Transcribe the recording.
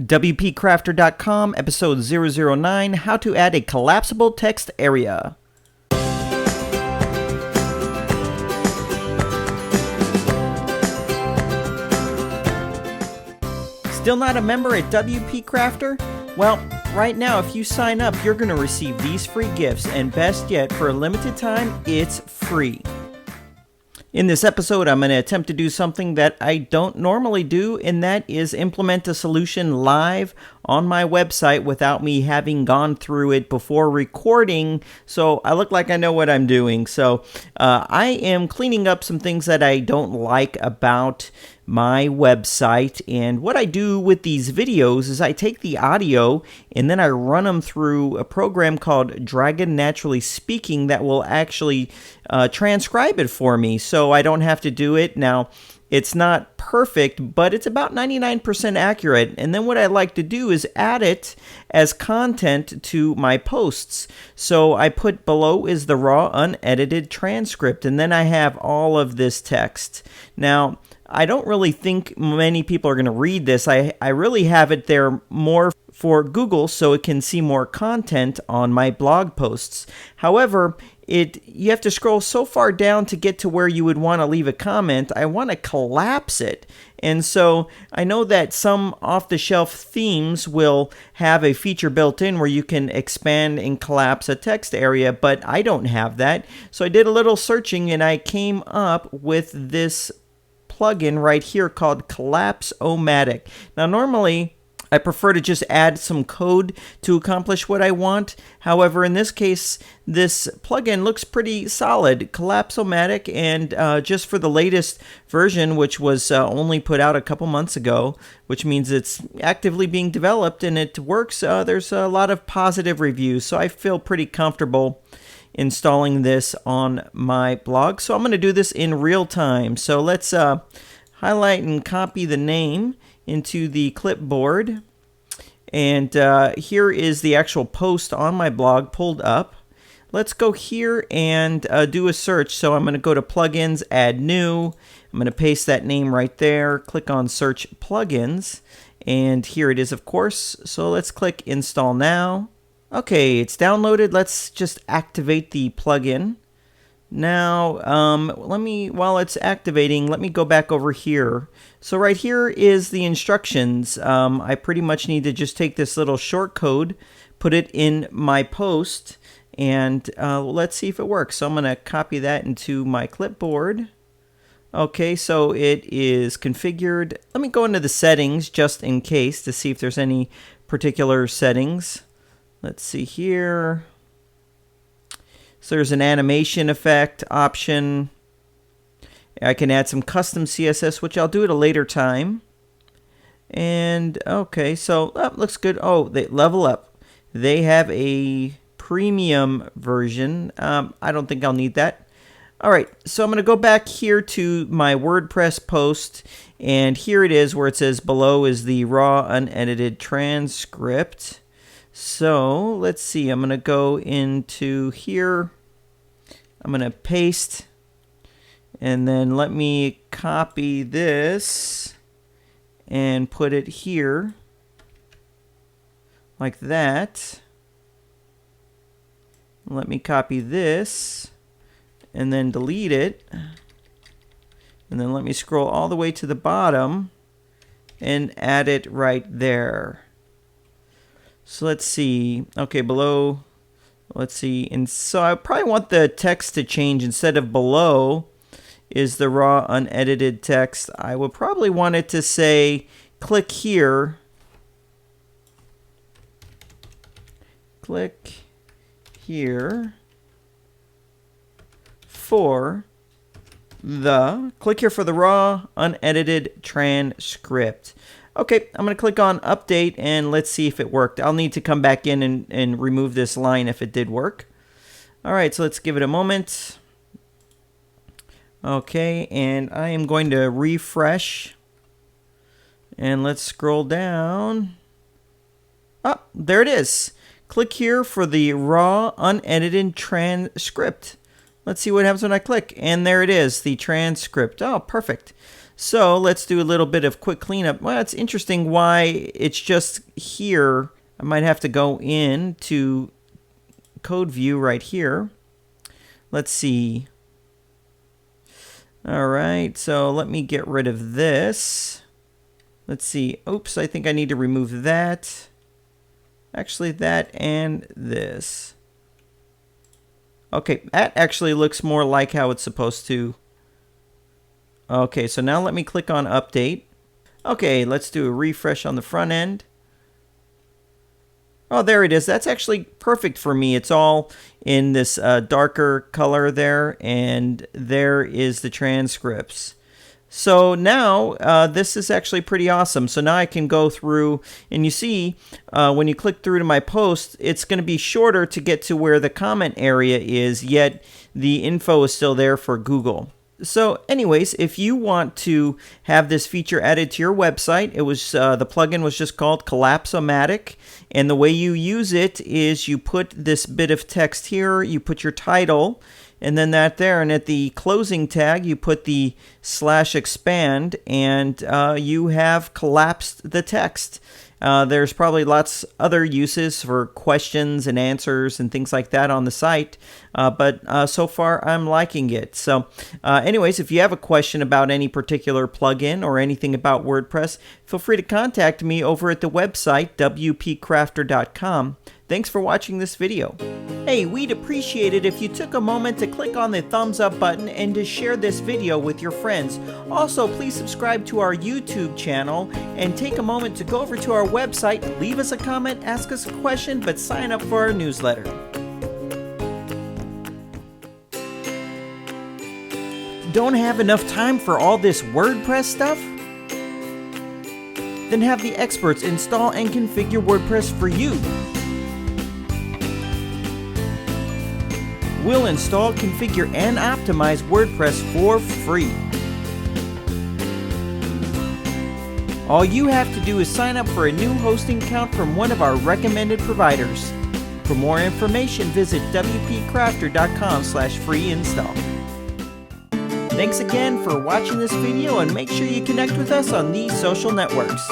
WPCrafter.com, episode 009, how to add a collapsible text area. Still not a member at WP Crafter? Well, right now, if you sign up, you're going to receive these free gifts, and best yet, for a limited time, it's free. In this episode, I'm going to attempt to do something that I don't normally do, and that is implement a solution live on my website without me having gone through it before recording, so I look like I know what I'm doing. So I am cleaning up some things that I don't like about my website, and what I do with these videos is I take the audio and then I run them through a program called Dragon Naturally Speaking that will actually transcribe it for me, so I don't have to do it. Now, it's not perfect, but it's about 99% accurate, and then what I like to do is add it as content to my posts. So I put below is the raw unedited transcript, and then I have all of this text. Now, I don't really think many people are going to read this. I really have it there more for Google so it can see more content on my blog posts. However, you have to scroll so far down to get to where you would want to leave a comment. I want to collapse it. And so I know that some off-the-shelf themes will have a feature built in where you can expand and collapse a text area, but I don't have that. So I did a little searching and I came up with this plugin right here called Collapsible. Now, normally I prefer to just add some code to accomplish what I want. However, in this case, this plugin looks pretty solid. Collapsible, and just for the latest version, which was only put out a couple months ago, which means it's actively being developed and it works. There's a lot of positive reviews, so I feel pretty comfortable installing this on my blog. So I'm going to do this in real time. So let's highlight and copy the name into the clipboard, and here is the actual post on my blog pulled up. Let's go here and do a search. So I'm going to go to plugins, add new. I'm going to paste that name right there, click on search plugins, and here it is, of course. So let's click install now. Okay, it's downloaded. Let's just activate the plugin. Now, while it's activating, let me go back over here. So right here is the instructions. I pretty much need to just take this little short code, put it in my post, and let's see if it works. So I'm going to copy that into my clipboard. Okay, so it is configured. Let me go into the settings just in case to see if there's any particular settings. Let's see here. So there's an animation effect option. I can add some custom CSS, which I'll do at a later time. And okay, so looks good. Oh, they level up. They have a premium version. I don't think I'll need that. All right, so I'm going to go back here to my WordPress post, and here it is where it says below is the raw unedited transcript. So let's see, I'm going to go into here, I'm going to paste, and then let me copy this and put it here like that. Let me copy this and then delete it, and then let me scroll all the way to the bottom and add it right there. So let's see. Okay, below, let's see. And so I probably want the text to change. Instead of below is the raw unedited text, I would probably want it to say, click here. Click here for the raw unedited transcript. Okay, I'm going to click on update and let's see if it worked. I'll need to come back in and remove this line if it did work. All right, so let's give it a moment. Okay, and I am going to refresh. And let's scroll down. Oh, there it is. Click here for the raw unedited transcript. Let's see what happens when I click. And there it is, the transcript. Oh, perfect. So let's do a little bit of quick cleanup. Well, it's interesting why it's just here. I might have to go in to code view right here. Let's see. All right, so let me get rid of this. Let's see. Oops, I think I need to remove that. Actually, that and this. Okay, that actually looks more like how it's supposed to. Okay, so now let me click on update. Okay, let's do a refresh on the front end. Oh, there it is. That's actually perfect for me. It's all in this darker color there, and there is the transcripts. So now this is actually pretty awesome. So now I can go through, and you see when you click through to my post, it's going to be shorter to get to where the comment area is, yet the info is still there for Google. So anyways, if you want to have this feature added to your website, it was the plugin was just called Collapsible, and the way you use it is you put this bit of text here, you put your title, and then that there, and at the closing tag you put the /expand, and you have collapsed the text. There's probably lots other uses for questions and answers and things like that on the site, but so far I'm liking it. So anyways, if you have a question about any particular plugin or anything about WordPress, feel free to contact me over at the website WPCrafter.com. Thanks for watching this video. Hey, we'd appreciate it if you took a moment to click on the thumbs up button and to share this video with your friends. Also, please subscribe to our YouTube channel and take a moment to go over to our website, leave us a comment, ask us a question, but sign up for our newsletter. Don't have enough time for all this WordPress stuff? Then have the experts install and configure WordPress for you. We'll install, configure, and optimize WordPress for free. All you have to do is sign up for a new hosting account from one of our recommended providers. For more information, visit WPCrafter.com/free install. Thanks again for watching this video, and make sure you connect with us on these social networks.